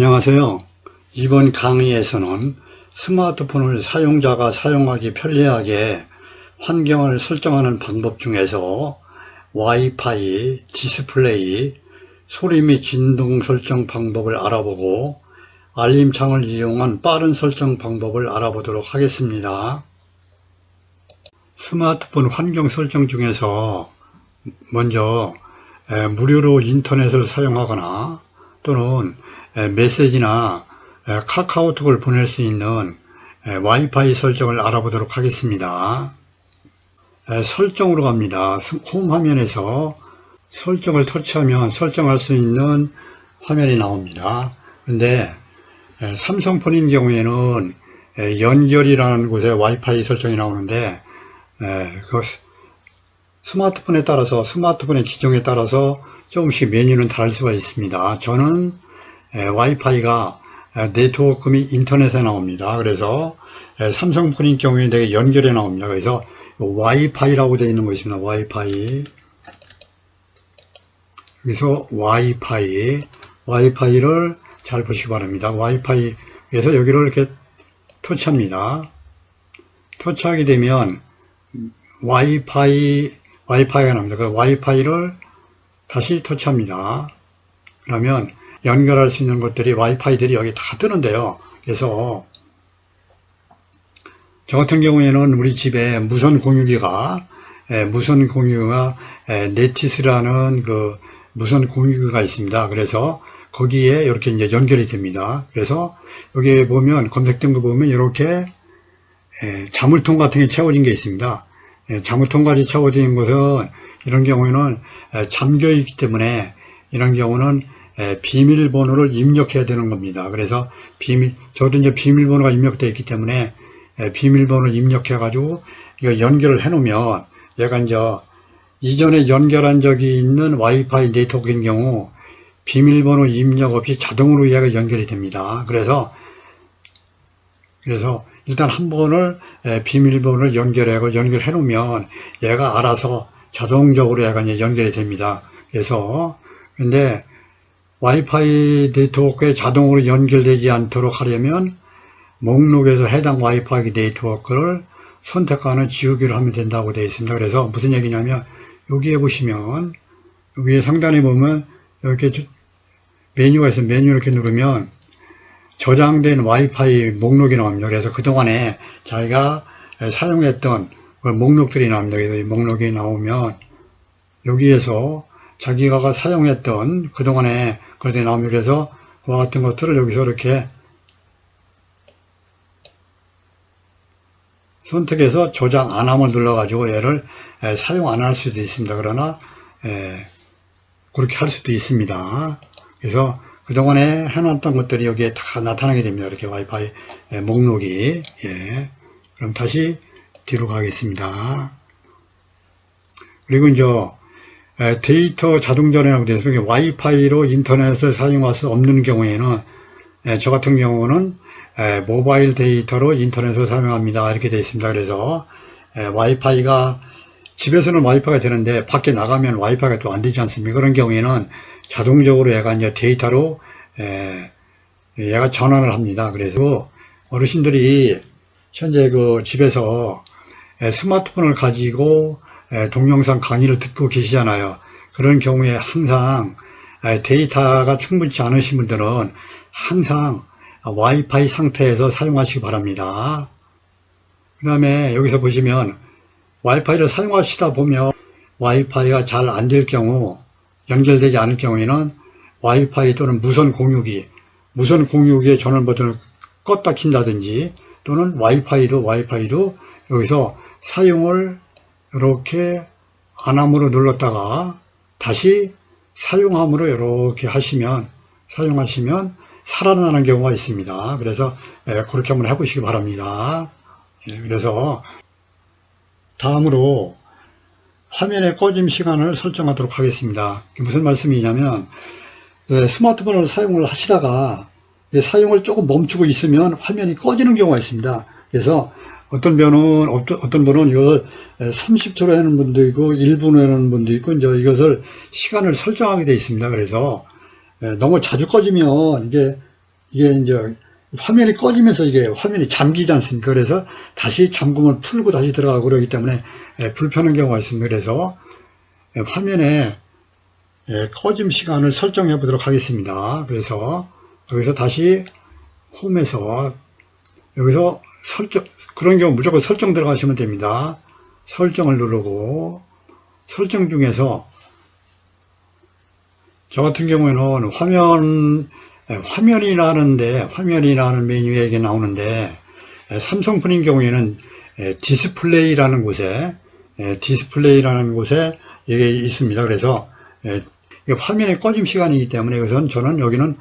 안녕하세요. 이번 강의에서는 스마트폰을 사용자가 사용하기 편리하게 환경을 설정하는 방법 중에서 와이파이, 디스플레이, 소리 및 진동 설정 방법을 알아보고 알림창을 이용한 빠른 설정 방법을 알아보도록 하겠습니다. 스마트폰 환경 설정 중에서 먼저 무료로 인터넷을 사용하거나 또는 메시지나 카카오톡을 보낼 수 있는 와이파이 설정을 알아보도록 하겠습니다. 설정으로 갑니다. 홈 화면에서 설정을 터치하면 설정할 수 있는 화면이 나옵니다. 근데 삼성폰인 경우에는 연결이라는 곳에 와이파이 설정이 나오는데 그 스마트폰에 따라서 스마트폰의 기종에 따라서 조금씩 메뉴는 다를 수가 있습니다. 저는 와이파이가 네트워크 및 인터넷에 나옵니다. 그래서 삼성폰인 경우에 되게 연결에 나옵니다. 그래서 와이파이라고 되어 있는 거 있습니다. 와이파이. 그래서 와이파이를 잘 보시기 바랍니다. 와이파이에서 여기를 이렇게 터치합니다. 터치하게 되면 와이파이가 나옵니다. 그 와이파이를 다시 터치합니다. 그러면 연결할 수 있는 것들이 와이파이들이 여기 다 뜨는데요. 그래서 저 같은 경우에는 우리 집에 무선 공유기가 네티스라는 그 무선 공유기가 있습니다. 그래서 거기에 이렇게 이제 연결이 됩니다. 그래서 여기 보면 검색된 거 보면 이렇게 자물통 같은 게 채워진 게 있습니다. 자물통까지 채워진 것은 이런 경우에는 잠겨 있기 때문에 이런 경우는 비밀번호를 입력해야 되는 겁니다. 그래서 저도 이제 비밀번호가 입력되어 있기 때문에 비밀번호를 입력해 가지고 이거 연결을 해 놓으면 얘가 이제 이전에 연결한 적이 있는 와이파이 네트워크인 경우 비밀번호 입력 없이 자동으로 얘가 연결이 됩니다. 그래서 일단 한 번을 비밀번호를 연결해 놓으면 얘가 알아서 자동적으로 얘가 이제 연결이 됩니다. 그래서 근데 와이파이 네트워크에 자동으로 연결되지 않도록 하려면 목록에서 해당 와이파이 네트워크를 선택하는 지우기를 하면 된다고 되어 있습니다. 그래서 무슨 얘기냐면 여기에 보시면 여기에 상단에 보면 이렇게 메뉴가 있어요. 메뉴 이렇게 누르면 저장된 와이파이 목록이 나옵니다. 그래서 그동안에 자기가 사용했던 목록들이 나옵니다. 그래서 이 목록이 나오면 여기에서 자기가 사용했던 그동안에 그런 데 나옵니다. 그래서 그와 같은 것들을 여기서 이렇게 선택해서 저장 안 함을 눌러가지고 얘를 사용 안 할 수도 있습니다. 그러나 그렇게 할 수도 있습니다. 그래서 그동안에 해놨던 것들이 여기에 다 나타나게 됩니다. 이렇게 와이파이 목록이. 그럼 다시 뒤로 가겠습니다. 그리고 이제 데이터 자동 전환이라고 되어 있습니다. 와이파이로 인터넷을 사용할 수 없는 경우에는 저 같은 경우는 모바일 데이터로 인터넷을 사용합니다. 이렇게 되어 있습니다. 그래서 와이파이가 집에서는 와이파이가 되는데 밖에 나가면 와이파이가 또 안 되지 않습니까? 그런 경우에는 자동적으로 얘가 이제 데이터로 얘가 전환을 합니다. 그래서 어르신들이 현재 그 집에서 스마트폰을 가지고 동영상 강의를 듣고 계시잖아요. 그런 경우에 항상 데이터가 충분치 않으신 분들은 항상 와이파이 상태에서 사용하시기 바랍니다. 그 다음에 여기서 보시면 와이파이를 사용하시다 보면 와이파이가 잘 안 될 경우 연결되지 않을 경우에는 와이파이 또는 무선 공유기의 전원 버튼을 껐다 킨다든지 또는 와이파이도 여기서 사용을 이렇게 안함으로 눌렀다가 다시 사용함으로 이렇게 사용하시면 살아나는 경우가 있습니다. 그래서 그렇게 한번 해보시기 바랍니다. 그래서 다음으로 화면의 꺼짐 시간을 설정하도록 하겠습니다. 무슨 말씀이냐면 스마트폰을 사용을 하시다가 사용을 조금 멈추고 있으면 화면이 꺼지는 경우가 있습니다. 그래서 어떤 분은 이걸 30초로 하는 분도 있고 1분으로 하는 분도 있고 이제 이것을 시간을 설정하게 되어 있습니다. 그래서 너무 자주 꺼지면 이게 이게 이제 화면이 꺼지면서 이게 화면이 잠기지 않습니까? 그래서 다시 잠금을 풀고 다시 들어가고 그러기 때문에 불편한 경우가 있습니다. 그래서 화면에 꺼짐 시간을 설정해 보도록 하겠습니다. 그래서 여기서 다시 홈에서 여기서 설정, 그런 경우 무조건 설정 들어가시면 됩니다. 설정을 누르고 설정 중에서 저 같은 경우에는 화면이라는 메뉴에 이게 나오는데, 삼성폰인 경우에는 디스플레이라는 곳에 이게 있습니다. 그래서 화면의 꺼짐 시간이기 때문에 저는 여기는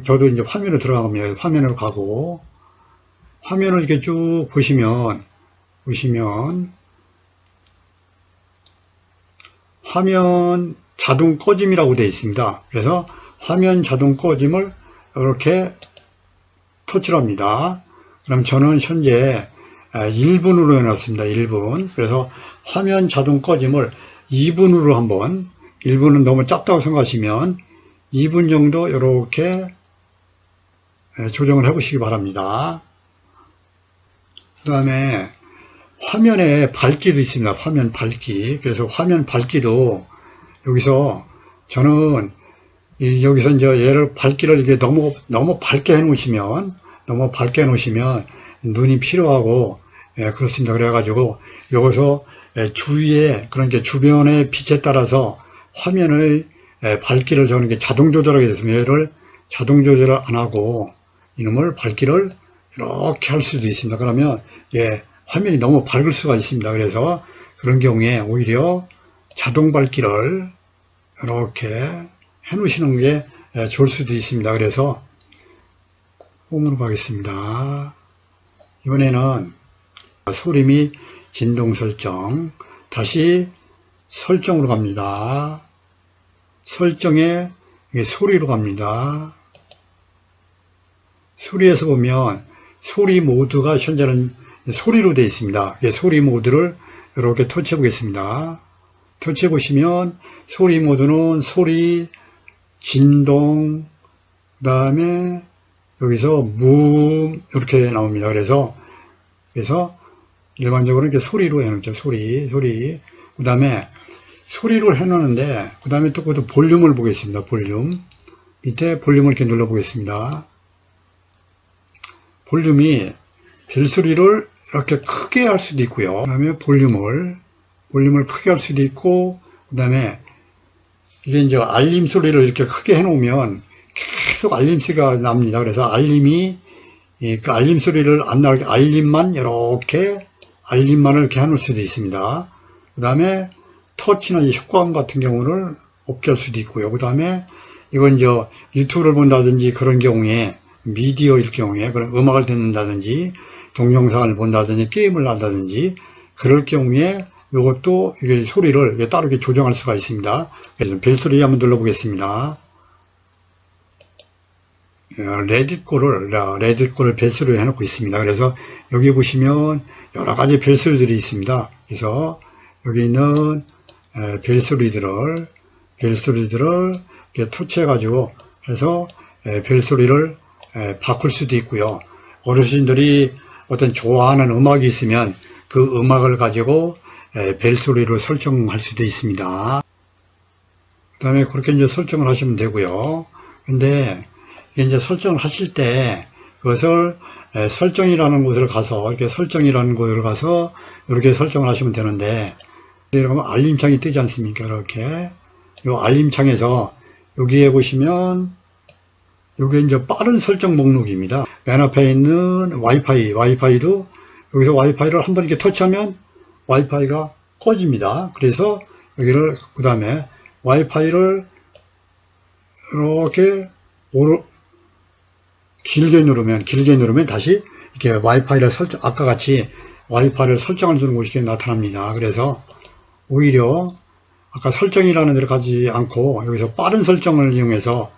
저도 이제 화면으로 들어가면 화면으로 가고, 화면을 이렇게 쭉 보시면 화면 자동 꺼짐이라고 되어 있습니다. 그래서 화면 자동 꺼짐을 이렇게 터치를 합니다. 그럼 저는 현재 1분으로 해놨습니다. 1분. 그래서 화면 자동 꺼짐을 2분으로 1분은 너무 짧다고 생각하시면 2분 정도 이렇게 조정을 해 보시기 바랍니다. 그 다음에 화면에 밝기도 있습니다. 화면 밝기. 그래서 화면 밝기도 여기서 저는 여기서 이제 얘를 밝기를 이게 너무 밝게 해 놓으시면 눈이 피로하고 그렇습니다. 그래가지고 여기서 주위에 그러니까 주변의 빛에 따라서 화면의 밝기를 저는 이게 자동 조절하게 됐습니다. 얘를 자동 조절을 안 하고 이놈을 밝기를 이렇게 할 수도 있습니다. 그러면 화면이 너무 밝을 수가 있습니다. 그래서 그런 경우에 오히려 자동 밝기를 이렇게 해 놓으시는 게 좋을 수도 있습니다. 그래서 홈으로 가겠습니다. 이번에는 소리 및 진동 설정, 다시 설정으로 갑니다. 설정에 소리로 갑니다. 소리에서 보면 소리 모드가 현재는 소리로 되어 있습니다. 소리 모드를 이렇게 터치해 보겠습니다. 터치해 보시면 소리 모드는 소리, 진동, 그 다음에 여기서 무음 이렇게 나옵니다. 그래서 일반적으로 이렇게 소리로 해놓죠. 소리. 그 다음에 소리로 해놓는데, 그 다음에 또 그것도 볼륨을 보겠습니다. 볼륨. 밑에 볼륨을 이렇게 눌러 보겠습니다. 볼륨이 벨소리를 이렇게 크게 할 수도 있고요. 그 다음에 볼륨을 크게 할 수도 있고, 그 다음에 이게 이제 알림 소리를 이렇게 크게 해놓으면 계속 알림 소리가 납니다. 그래서 그 알림 소리를 안 나게 알림만을 이렇게 해놓을 수도 있습니다. 그 다음에 터치나 효과음 같은 경우를 없게 할 수도 있고요. 그 다음에 이건 이제 유튜브를 본다든지 그런 경우에 미디어일 경우에 그런 음악을 듣는다든지 동영상을 본다든지 게임을 한다든지 그럴 경우에 이것도 이게 소리를 따로 이렇게 조정할 수가 있습니다. 그래서 벨소리 한번 눌러보겠습니다. 레딧골을 벨소리로 해놓고 있습니다. 그래서 여기 보시면 여러 가지 벨소리들이 있습니다. 그래서 여기 있는 벨소리들을 이렇게 터치해가지고 해서 벨소리를 바꿀 수도 있고요. 어르신들이 어떤 좋아하는 음악이 있으면 그 음악을 가지고 벨소리를 설정할 수도 있습니다. 그 다음에 그렇게 이제 설정을 하시면 되고요. 근데 이제 설정을 하실 때 그것을 설정이라는 곳을 가서 이렇게 설정을 하시면 되는데, 이러면 알림창이 뜨지 않습니까? 이렇게 이 알림창에서 여기에 보시면 이게 이제 빠른 설정 목록입니다. 맨 앞에 있는 와이파이도 여기서 와이파이를 한번 이렇게 터치하면 와이파이가 꺼집니다. 그래서 여기를 그 다음에 와이파이를 이렇게 길게 누르면 다시 이렇게 와이파이를 아까 같이 와이파이를 설정을 주는 곳이 이렇게 나타납니다. 그래서 오히려 아까 설정이라는 데를 가지 않고 여기서 빠른 설정을 이용해서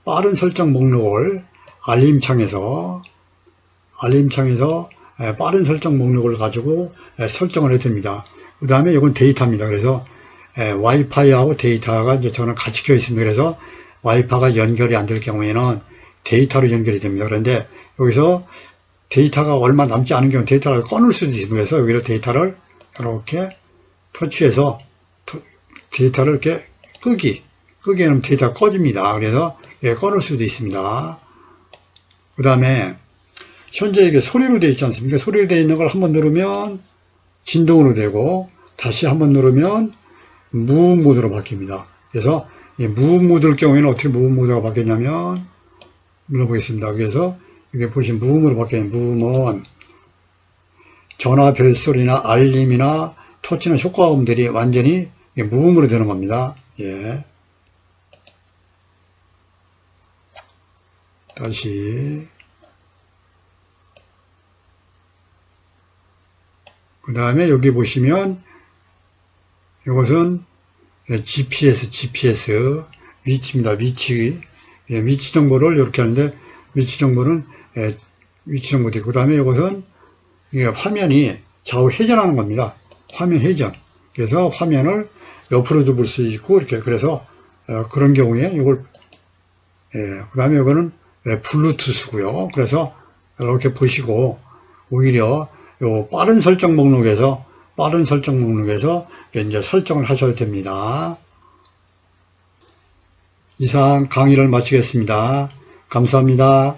빠른 설정 목록을 알림창에서 빠른 설정 목록을 가지고 설정을 해줍니다. 그 다음에 이건 데이터입니다. 그래서 와이파이하고 데이터가 이제 저는 같이 껴 있습니다. 그래서 와이파이가 연결이 안 될 경우에는 데이터로 연결이 됩니다. 그런데 여기서 데이터가 얼마 남지 않은 경우 데이터를 꺼낼 수도 있습니다. 그래서 여기로 데이터를 이렇게 터치해서 데이터를 이렇게 끄게 하면 데이터가 꺼집니다. 그래서 꺼낼 수도 있습니다. 그 다음에 현재 이게 소리로 되어 있지 않습니까? 소리로 되어 있는 걸 한번 누르면 진동으로 되고 다시 한번 누르면 무음 모드로 바뀝니다. 그래서 무음 모드일 경우에는 어떻게 무음 모드가 바뀌냐면 눌러보겠습니다. 그래서 여기 보시면 무음으로 바뀌는 무음은 전화 벨소리나 알림이나 터치나 효과음들이 완전히 무음으로 되는 겁니다. 예. 다시 그 다음에 여기 보시면 이것은 GPS 위치입니다. 위치 정보를 이렇게 하는데 위치 정보는 위치 정보 되고 그 다음에 이것은 이게 화면이 좌우 회전하는 겁니다. 화면 회전. 그래서 화면을 옆으로도 볼 수 있고 이렇게 그래서 그런 경우에 이걸 그 다음에 이거는 블루투스고요. 그래서 이렇게 보시고 오히려 요 빠른 설정 목록에서 이제 설정을 하셔도 됩니다. 이상 강의를 마치겠습니다. 감사합니다.